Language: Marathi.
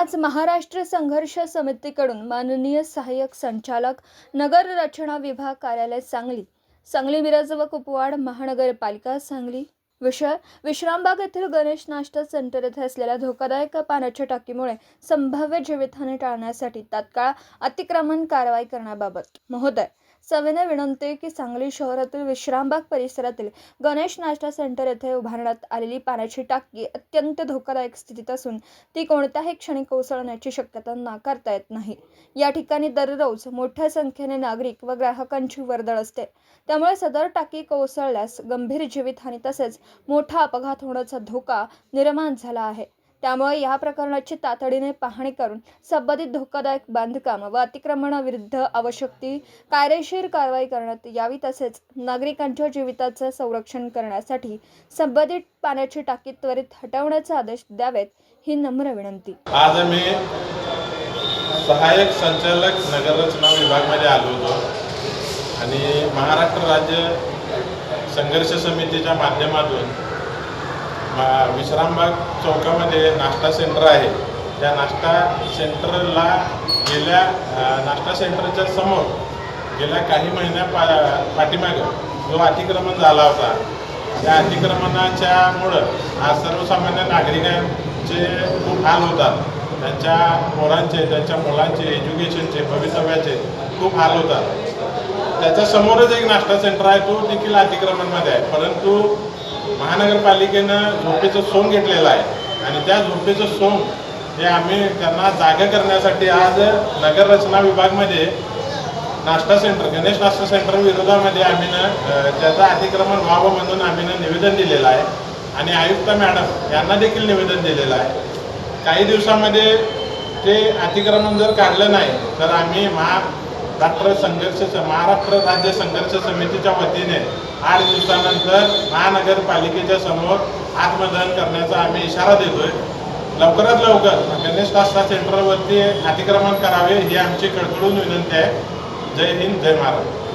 आज महाराष्ट्र संघर्ष समितीकडून माननीय सहाय्यक संचालक नगर रचना विभाग कार्यालय सांगली, सांगली मिरज व कुपवाड महानगरपालिका सांगली विषय विश्रामबाग येथील गणेश नाश्ता सेंटर येथे असलेल्या धोकादायक पाण्याच्या टाकीमुळे संभाव्य जीवितहानी टाळण्यासाठी तात्काळ अतिक्रमण कारवाई करण्याबाबत महोदय सविनय विनंती की सांगली शहरातील विश्रामबाग परिसरातील गणेश नाश्ता सेंटर येथे उभारण्यात आलेली पाण्याची टाकी अत्यंत धोकादायक स्थितीत असून ती कोणत्याही क्षणी कोसळण्याची शक्यता नाकारता येत नाही। या ठिकाणी दररोज मोठ्या संख्येने नागरिक व ग्राहकांची वर्दळ असते, त्यामुळे सदर टाकी कोसळल्यास गंभीर जीवितहानी तसेच मोठा अपघात होण्याचा धोका निर्माण झाला आहे। त्यामुळे या प्रकरणाची तातडीने पाहणी करून संबंधित धोकादायक बांधकाम व अतिक्रमणाविरुद्ध आवश्यक ती कायदेशीर कारवाई करण्यात यावी, तसेच नागरिकांच्या जीविताचे संरक्षण करण्यासाठी संबंधित पाण्याची टाकी त्वरित हटवण्याचे आदेश द्यावेत ही नम्र विनंती। आज मी सहाय्यक संचालक नगर रचना विभागामध्ये आलो होतो आणि महाराष्ट्र राज्य संघर्ष समितीच्या माध्यमातून विश्रामबाग चौकामध्ये नाश्ता सेंटर आहे। त्या नाश्ता सेंटरला नाश्ता सेंटरच्या समोर गेल्या काही महिन्या पाठीमागे जो अतिक्रमण झाला होता, त्या अतिक्रमणाच्यामुळं आज सर्वसामान्य नागरिकांचे खूप हाल होतात। त्यांच्या पोरांचे, त्यांच्या मुलांचे, एज्युकेशनचे, भवितव्याचे खूप हाल होतात। त्याच्यासमोरच एक नाश्ता सेंटर आहे, तो देखील अतिक्रमणमध्ये आहे, परंतु महानगरपालिकेनं झोपेचं सोंग घेतलेलं आहे आणि त्या झोपेचं सोंग हे आम्ही त्यांना जागा करण्यासाठी आज नगर रचना विभागामध्ये नाश्ता सेंटर, गणेश नाश्ता सेंटर विरोधामध्ये आम्ही त्याचं अतिक्रमण व्हावं म्हणून आम्ही निवेदन दिलेलं आहे आणि आयुक्त मॅडम यांना देखील निवेदन दिलेलं आहे। काही दिवसामध्ये ते अतिक्रमण जर काढलं नाही तर आम्ही महाराष्ट्र राज्य संघर्ष समितीच्या वतीने 8 दिवसानंतर महानगरपालिकेच्या समोर आत्मदहन करण्याचा आम्ही इशारा देतोय। लवकरात लवकर गणेश नाश्ता सेंटरवरती अतिक्रमण करावे ही आमची कळकळून विनंती आहे। जय हिंद, जय महाराष्ट्र।